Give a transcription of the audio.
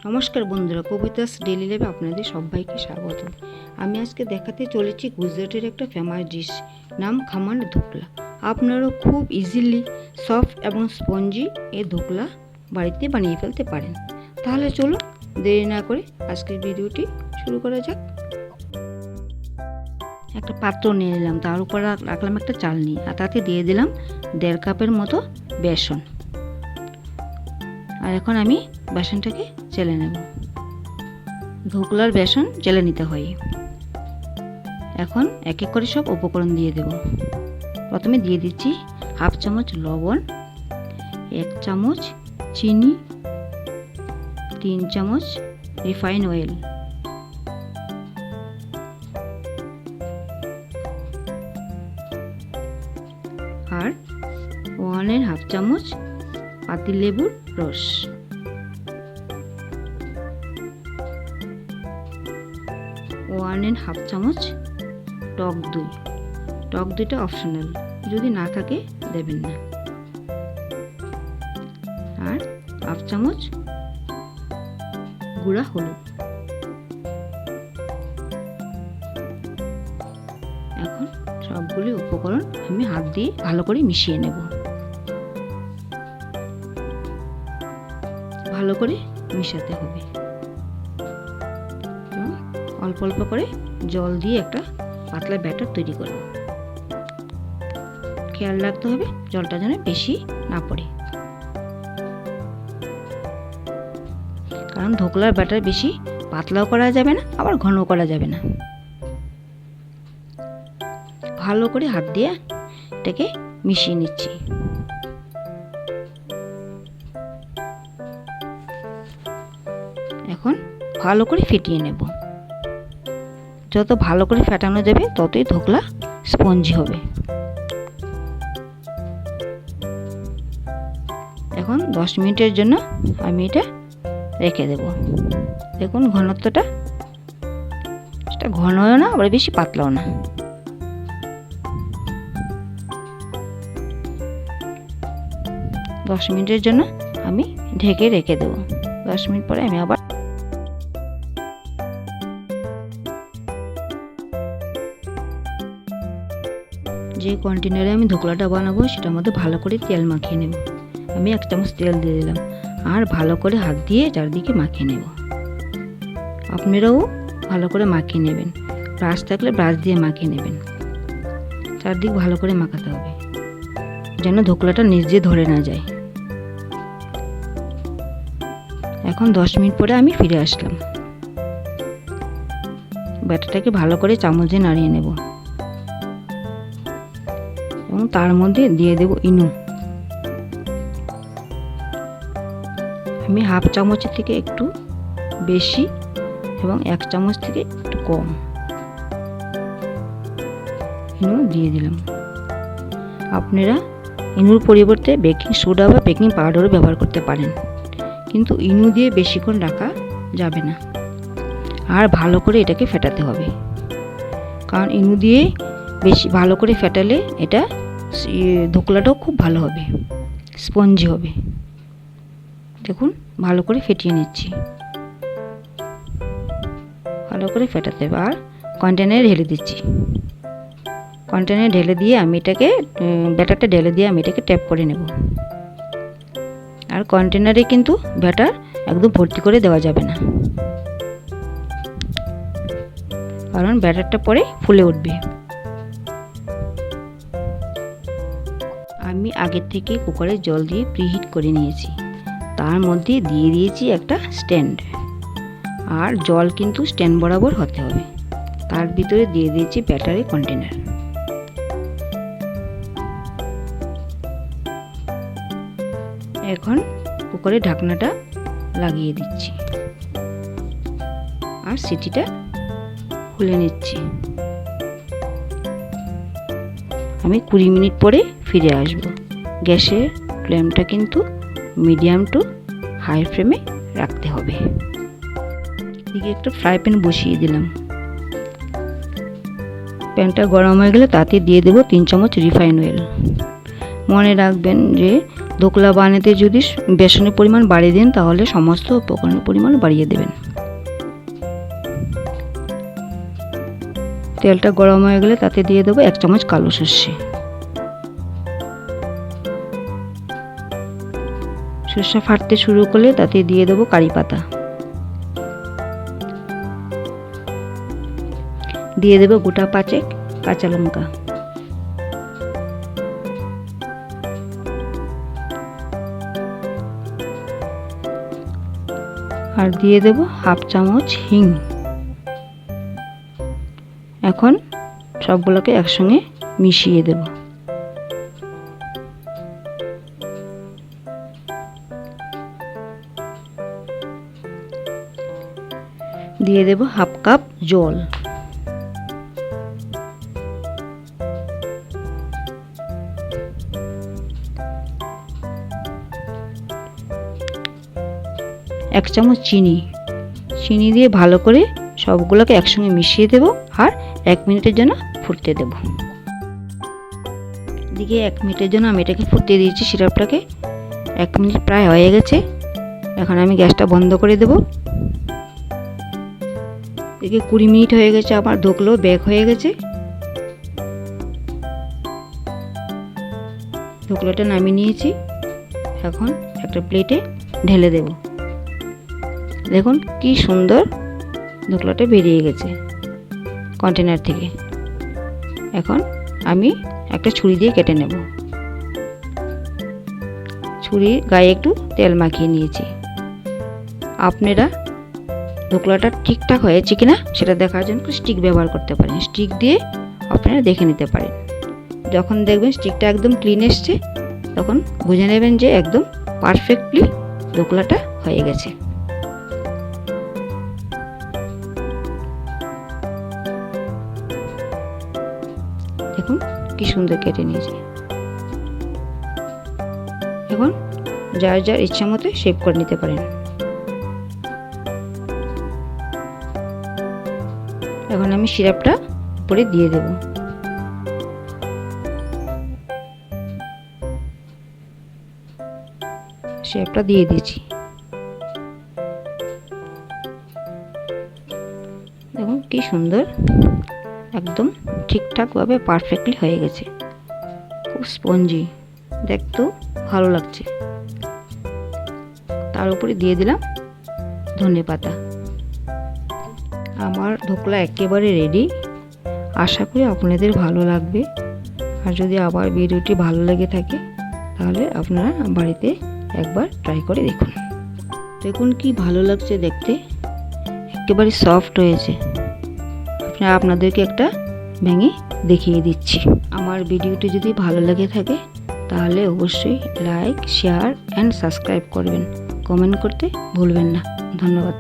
নমস্কার বন্ধুরা, কবিতাস ডেইলি লাইফে আপনাদের সবাইকে স্বাগত। আমি আজকে দেখাতে চলেছি গুজরাটের একটা ফেমাস ডিশ, নাম খামান ধোকলা। আপনারাও খুব ইজিলি সফট এবং স্পঞ্জি এই ধোকলা বাড়িতে বানিয়ে ফেলতে পারেন। তাহলে চলুন দেরি না করে আজকের ভিডিওটি শুরু করা যাক। একটা পাত্র নিয়ে নিলাম, তার উপর রাখলাম একটা চালনি, আর তাতে দিয়ে দিলাম 1.5 কাপের মতো বেসন। আর এখন আমি বেসনটাকে চেলে নেব। ধোকলার বেসন চেলে নিতে হয়। এখন এক এক করে সব উপকরণ দিয়ে দেব। প্রথমে দিয়ে দিচ্ছি 1/2 চামচ লবণ, 1 চামচ চিনি, 3 চামচ রিফাইন অয়েল, আর 1.5 চামচ পাতিলেবুর রস, 1.5 চামচ টক দই। টক দইটা অপশনাল, যদি না থাকে দেবেন না। আর 1/2 চামচ গুঁড়া হলুদ। এখন সবগুলি উপকরণ আমি হাত দিয়ে ভালো করে মিশিয়ে নেব। ভালো করে মিশাতে হবে। অল্প অল্প করে জল দিয়ে একটা পাতলা ব্যাটার তৈরি করব। খেয়াল রাখতে হবে জলটা যেন বেশি না পড়ে, কারণ ধোকলার ব্যাটার বেশি পাতলাও করা যাবে না, আবার ঘনও করা যাবে না। ভালো করে হাত দিয়ে এটাকে মিশিয়ে নিচ্ছি। এখন ভালো করে ফেটিয়ে নেব। যত ভালো করে ফেটানো যাবে ততই ধোকলা স্পঞ্জি হবে। এখন 10 মিনিটের জন্য আমি এটা রেখে দেব। দেখুন ঘনত্বটা, এটা ঘনও না আবার বেশি পাতলাও না। দশ মিনিটের জন্য আমি ঢেকে রেখে দেব। 10 মিনিট পরে আমি আবার যে কন্টেনারে আমি ধোকলাটা বানাবো সেটার মধ্যে ভালো করে তেল মাখিয়ে নেব। আমি 1 চামচ তেল দিয়ে দিলাম, আর ভালো করে হাত দিয়ে চারদিকে মাখিয়ে নেব। আপনারাও ভালো করে মাখিয়ে নেবেন। ব্রাশ থাকলে ব্রাশ দিয়ে মাখিয়ে নেবেন। চারদিক ভালো করে মাখাতে হবে যেন ধোকলাটা নিচ দিয়ে ধরে না যায়। এখন 10 মিনিট পরে আমি ফিরে আসলাম। ব্যাটারটাকে ভালো করে চামচ দিয়ে নাড়িয়ে নেব এবং তার মধ্যে দিয়ে দেব ইনো। আমি 1/2 চামচের থেকে একটু বেশি এবং 1 চামচ থেকে একটু কম ইনো দিয়ে দিলাম। আপনারা ইনোর পরিবর্তে বেকিং সোডা বা বেকিং পাউডারও ব্যবহার করতে পারেন, কিন্তু ইনো দিয়ে বেশিক্ষণ রাখা যাবে না। আর ভালো করে এটাকে ফেটাতে হবে, কারণ ইনো দিয়ে বেশি ভালো করে ফেটালে এটা ধোকলাটাও খুব ভালো হবে, স্পঞ্জি হবে। দেখুন ভালো করে ফেটিয়ে নিচ্ছি। ভালো করে ফেটাতে হবে। আর কন্টেনারে ঢেলে দিচ্ছি। কন্টেনারে ঢেলে দিয়ে আমি এটাকে ব্যাটারটা ঢেলে দিয়ে আমি এটাকে ট্যাপ করে নেব। আর কন্টেনারে কিন্তু ব্যাটার একদম ভর্তি করে দেওয়া যাবে না, কারণ ব্যাটারটা পরে ফুলে উঠবে। আমি আগের থেকে কুকারে জল দিয়ে প্রিহিট করে নিয়েছি। তার মধ্যে দিয়ে দিয়েছি একটা স্ট্যান্ড, আর জল কিন্তু স্ট্যান্ড বরাবর হতে হবে। তার ভিতরে দিয়ে দিয়েছি ব্যাটারের কন্টেনার। এখন কুকারের ঢাকনাটা লাগিয়ে দিচ্ছি আর সিটিটা খুলে নিচ্ছি। আমি 20 মিনিট পরে ফিরে আসব। গ্যাসের ফ্লেমটা কিন্তু মিডিয়াম টু হাই ফ্লেমে রাখতে হবে। এদিকে একটা ফ্রাই প্যান বসিয়ে দিলাম। প্যানটা গরম হয়ে গেলে তাতে দিয়ে দেব 3 চামচ রিফাইন অয়েল। মনে রাখবেন যে ধোকলা বানাতে যদি বেসনের পরিমাণ বাড়িয়ে দেন তাহলে সমস্ত উপকরণের পরিমাণ বাড়িয়ে দেবেন। তেলটা গরম হয়ে গেলে তাতে দিয়ে দেবো 1 চামচ কালো সর্ষে। সর্ষে ফাটতে শুরু করলে তাতে দিয়ে দেবো কারি পাতা, দিয়ে দেবো গোটা 5 কাঁচা লঙ্কা, আর দিয়ে দেবো 1/2 চামচ হিং। এখন সবগুলোকে একসঙ্গে মিশিয়ে দেব। দিয়ে দেব 1/2 কাপ জল। এক চামচ চিনি দিয়ে ভালো করে সবগুলোকে একসঙ্গে মিশিয়ে দেব আর 1 মিনিটের জন্য ফুটতে দেব। এদিকে 1 মিনিটের জন্য আমি এটাকে ফুটতে দিয়েছি সিরাপটাকে। 1 মিনিট প্রায় হয়ে গেছে। এখন আমি গ্যাসটা বন্ধ করে দেব। এদিকে 20 মিনিট হয়ে গেছে, আমার ধোকলো বেক হয়ে গেছে। ধোকলাটা নামিয়ে নিয়েছি। এখন একটা প্লেটে ঢেলে দেব। দেখুন কি সুন্দর ধোকলাটা বেরিয়ে গেছে কন্টেনার থেকে। এখন আমি একটা ছুরি দিয়ে কেটে নেব। ছুরির গায়ে একটু তেল মাখিয়ে নিয়েছি। আপনারা ধোকলাটা ঠিকঠাক হয়েছে কিনা সেটা দেখার জন্য স্টিক ব্যবহার করতে পারেন। স্টিক দিয়ে আপনারা দেখে নিতে পারেন। যখন দেখবেন স্টিকটা একদম ক্লিন এসছে তখন বুঝে নেবেন যে একদম পারফেক্টলি ধোকলাটা হয়ে গেছে। দেখুন কি সুন্দর কেটে নিয়েছি। এখন যার যার ইচ্ছা মতো শেপ করে নিতে পারেন। এখন আমি সিরাপটা উপরে দিয়ে দেব। সিরাপটা দিয়ে দিয়েছি। দেখুন কি সুন্দর একদম ঠিকঠাকভাবে পারফেক্টলি হয়ে গেছে। খুব স্পঞ্জি, দেখতেও ভালো লাগছে। তার উপরে দিয়ে দিলাম ধনেপাতা। আমার ধোকলা একেবারে রেডি। আশা করি আপনাদের ভালো লাগবে। আর যদি আবার ভিডিওটি ভালো লেগে থাকে তাহলে আপনারা বাড়িতে একবার ট্রাই করে দেখুন। দেখুন কি ভালো লাগছে দেখতে, একেবারে সফট হয়েছে। আপনাদেরকে একটা ভেঙে দেখিয়ে দিচ্ছি। আমার ভিডিওটি যদি ভালো লেগে থাকে তাহলে অবশ্যই লাইক, শেয়ার অ্যান্ড সাবস্ক্রাইব করবেন। কমেন্ট করতে ভুলবেন না। ধন্যবাদ।